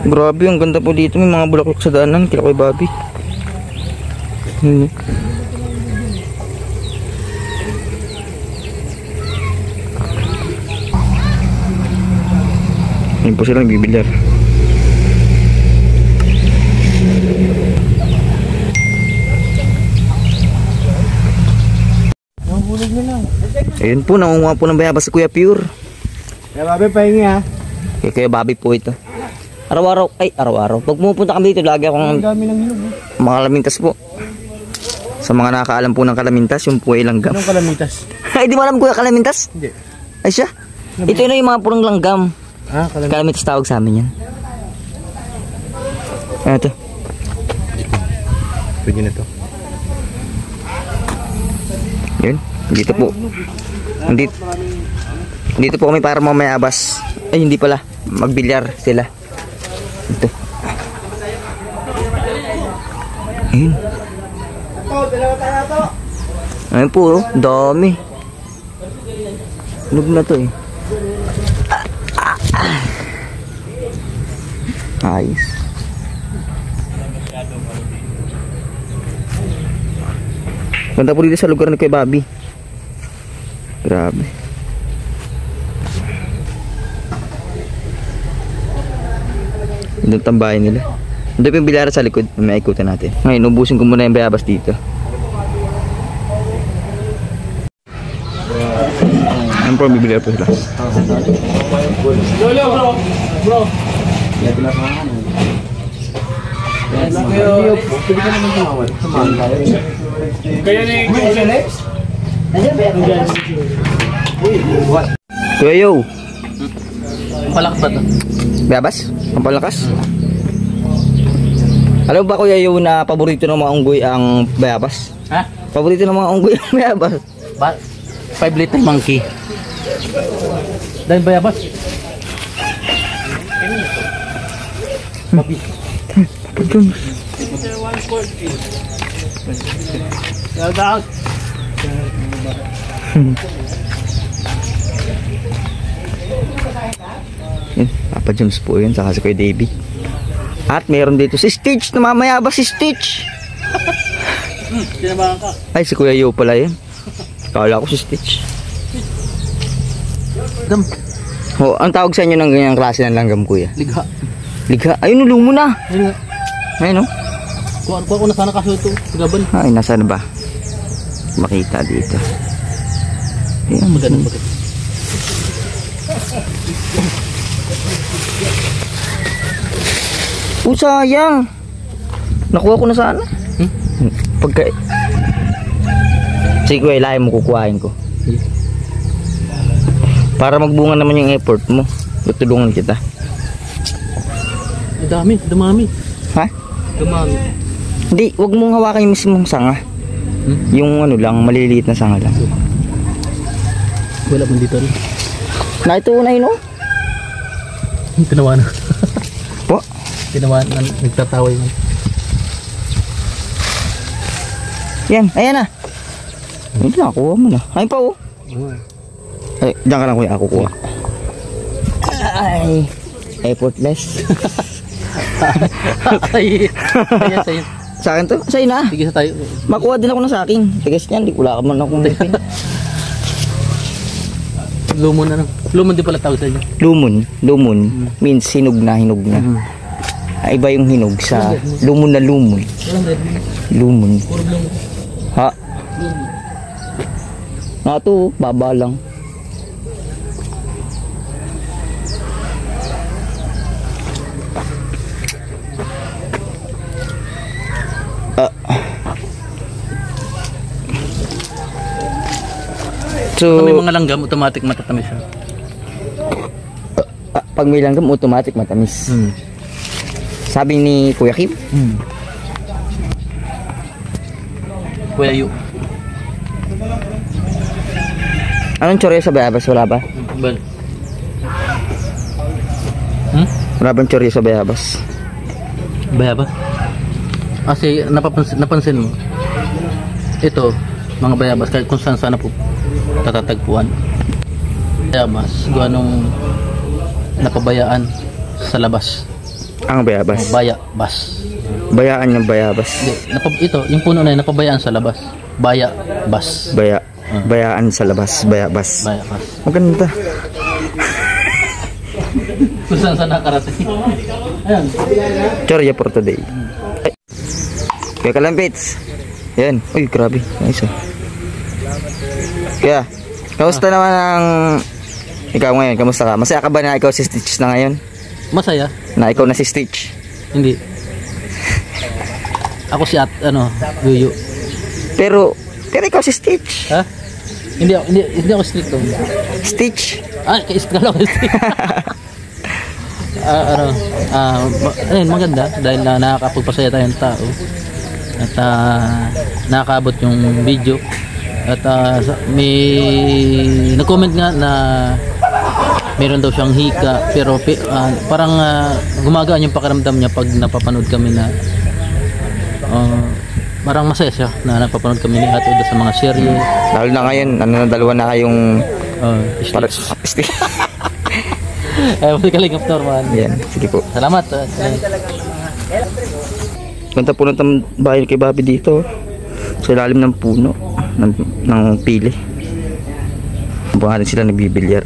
Grabe, ang ganda po dito. May mga bulaklak sa daanan. Kila Kuya Bobby. Ayun po silang bibilyar. Ayun po, nangunguha po ng bayabas si Kuya Pure. Kuya Bobby, pahingi ha. Kuya Bobby po ito. Araw-araw, pag pumupunta kami dito, lagi akong mga kalamintas po. Sa mga nakakaalam po ng kalamintas, yung po ay langgam. Anong kalamintas? Ay, di mo alam Kuya kalamintas? Hindi. Ay siya? Ito na yung mga purong langgam. Ah, kalamintas tawag sa amin yan. Ano ito? Pwede na to. Yun, dito po. Dito po kami para mamayabas. Ay, hindi pala. Magbilyar sila. Ito. Ayun. Ayun po, dami. Lug na to eh. Ayos. Ganda po dito sa lugar ni Kuya Bobby. Grabe. Doon tambahin nila. Doon yung bilyara sa likod. May ikutan natin. Ngayon, ubusin ko muna yung bayabas dito. Ano po, bibilyara po sila. Bro. Kuya Yo. Palak ba ito? Bayabas? Ang palakas? Alam ba Kuya Yo na paborito ng mga unggoy ang bayabas? Ha? Paborito ng mga unggoy ang bayabas? 5 little monkey. Dahil bayabas? Shout out. Yun, Papa James po yun, saka si Kuya Davey. At meron dito si Stitch, namamayabas si Stitch. Tinabahan ka. Ay, si Kuya Yo pala yun. Kala ko si Stitch. Dam. Oh, ang tawag sa inyo ng ganyang klase ng langgam, Kuya? Ligha. Ligha. Ayun, lumo na. Ayun, oh. Kuha ko na sana kaso ito. Gaban. Ay, nasaan ba? Makita dito. Ayan, maganda bakit. Oh, sayang. Nakuha ko na sana. Pagka... Sige, Kuya, ilahin mo, kukuhain ko. Para magbunga naman yung effort mo. Tutulungan kita. Ay, dami, dumami. Ha? Dumami. Hindi, wag mong hawakan yung mismong sanga. Yung ano lang, maliliit na sanga lang. Wala man dito rin. Na ito na yun, oh. Tinawa na. Po? Tinawa na, nagtatawa yun. Yan, ayan na. Hindi na, kuha mo na. Ayun pa, oh. Ay, diyan ka lang, Kuya, ako kuha. Ay, effortless. Sa'yo. Sa'yo. Sa akin to? Sa'yo na. Sige sa tayo. Makuha din ako na sa akin. Tigas niyan, di wala ka man akong lipin. Lumon na lang. Lumon din pala tawag sa inyo. Lumon. Lumon means hinog na, hinog na. Iba yung hinog sa lumon na lumon. Lumon. Ha? Nga to, baba lang. So, may mga langgam, automatic matatamis siya. Pag may langgam, automatic matamis. Sabi ni Kuya Kim. Kuya Yu. Anong choreo sa bayabas? Wala ba? Well. Wala bang choreo sa bayabas? Bayabas? Kasi napansin mo, ito, mga bayabas, kahit kung saan sana po tatatagpuan. Bayabas, gawa nung napabayaan sa labas. Ang bayabas. Bayabas. Bayaan yung bayabas. Hindi, ito, yung puno na yun, napabayaan sa labas. Bayabas. Bayaan sa labas. Bayabas. Bayabas. Maganda. Kung saan nakarating. Ayan. Chorya for today. Kaya kalampits. Yan. Uy, grabe. Nice oh. Kaya, kamusta naman ang ikaw ngayon? Kamusta ka? Masaya ka ba na ikaw si Stitch na ngayon? Masaya. Na ikaw na si Stitch? Hindi. Ako si Yuyu. Pero ikaw si Stitch. Ha? Hindi ako strict to. Stitch? Kaiskala ko Stitch. Ayun, maganda dahil nakakapagpasaya tayong tao. At nakakaabot yung video. At may nag-comment nga na meron daw siyang hika, pero parang gumagaan yung pakiramdam niya pag napapanood kami na parang masaya siya na napapanood kami ni Ate Uda sa mga serye. Lalo na ngayon, dalawa na kayong Stitch. Ay, Kalingap Norman. Yan, sige po. Salamat. Ganda po ng bahay kay Bobby dito. Sa ilalim ng puno ng pili. Baka sila nagbibilyar.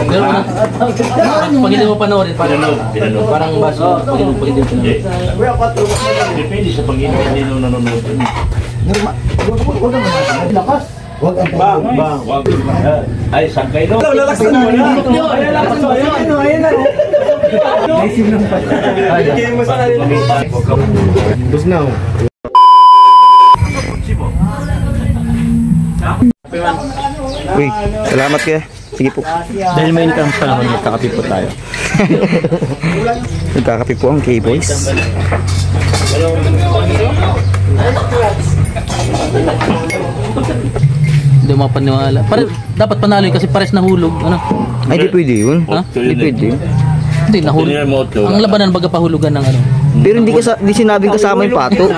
Pero pag hindi mo panoorin, parang baso. Pag hindi mo panoorin. Depende sa pag-hindi nung nanonood. Lakas. Wag. Ay, sangkay no. Lakas na mo na. Ayun na. Bus na. Uy, salamat kaya. Sige po. Dahil may income pa naman, magkakapi po tayo. Nagkakape po ang K-Boys. Hindi mo mapaniwala. Dapat panalo yun kasi pares nahulog. Ano? Ay, di pwede yun. Ha? Di pwede yun. Hindi, nahulog. Ang labanan baga pahulugan ng ano. Pero hindi sinabing kasama yung pato.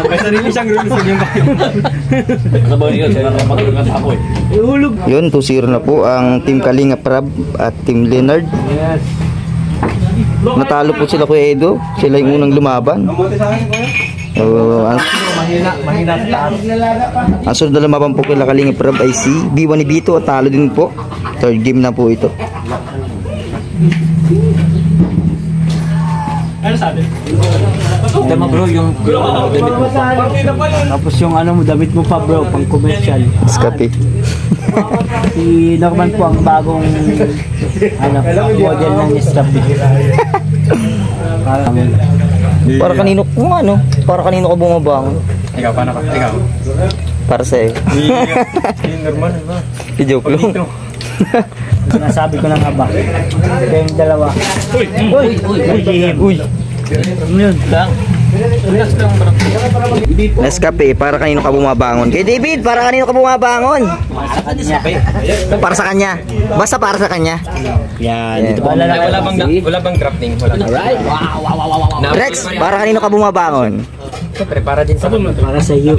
Yun, 2-0 na po ang Team Kalingap Rab at Team Leonard. Natalo po sila Kuya Edo. Sila yung unang lumaban. Ang sunod na lumaban po kila Kalingap Rab ay si B1 ni Bito at talo din po. Third game na po ito. Ano sabi? Tama bro, yung damit mo pa. Tapos yung mo, damit mo pa bro, pang commercial. Skapi. Si Norman po ang bagong model ng Nescafe. Para kanino para kanino ka bumabangon? Ikaw, paano ka? Ikaw? Para sa'yo. Norman, ba? I-joke lang. Sinasabi ko na nga ba? Kayong dalawa. Uy! Ano yun? Nescafe, para kanino ka bumabangon? Kay David, para kanino ka bumabangon? Para sa kanya. Basta para sa kanya. Yan. Wala bang drafting? Alright. Rex, para kanino ka bumabangon? Siyempre, para din sa Para sa iyo.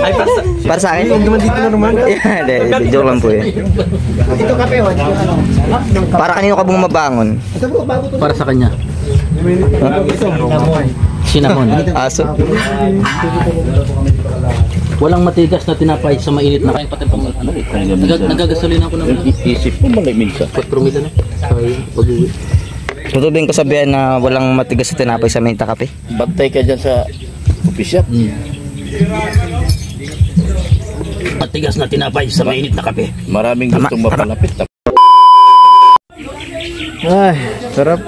Ay, Para sa akin? Huwag naman dito na naman. Joke lang po eh. Dito kape, Para kanino ka bumabangon? Para sa kanya. Sinamon. Aso. Walang matigas na tinapay sa mainit na kain pati pang nagagasolina ako ng Isip mo bang minsan? 4 mil na. Ay, pag-uwi. Totoo ba yung kasabihan na walang matigas sa tinapay sa minta kape? Bantay ka dyan sa coffee shop. Matigas na tinapay sa mainit na kape. Maraming gustong mapalapit. Ay, sarap.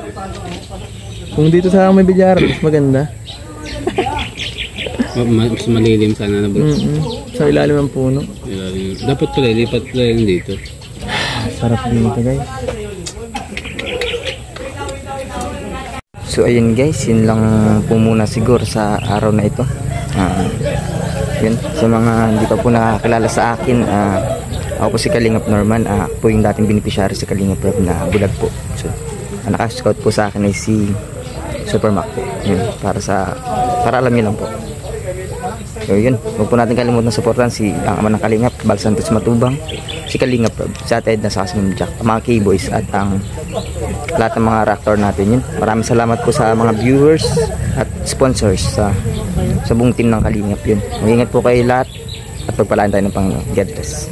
Kung dito sa may bilyaran, mas maganda. Mas malilim sana na bro. Sa ilalim ng puno. Dapat pala, lipat pala yung dito. Sarap dito guys. So ayun guys, yun lang po muna siguro sa araw na ito. Yun, sa mga hindi pa po nakakilala sa akin, ako po si Kalingap Norman. Ako po yung dating beneficiary sa Kalingap Rab na bulag po. So, ang nakascout po sa akin ay si Supermac po. Yun, para alam niyo lang po. So yun, huwag po natin kalimutan supportan si ang ama ng Kalingap, Bal Santos Matubang, si Kalingap Rob, si Ate Edna sa Kasimim Jack, ang mga K-Boys at ang lahat ng mga reactor natin yun. Maraming salamat po sa mga viewers at sponsors sa buong team ng Kalingap yun. Mag-ingat po kayo lahat at pagpalaan tayo ng Panginoon. God bless.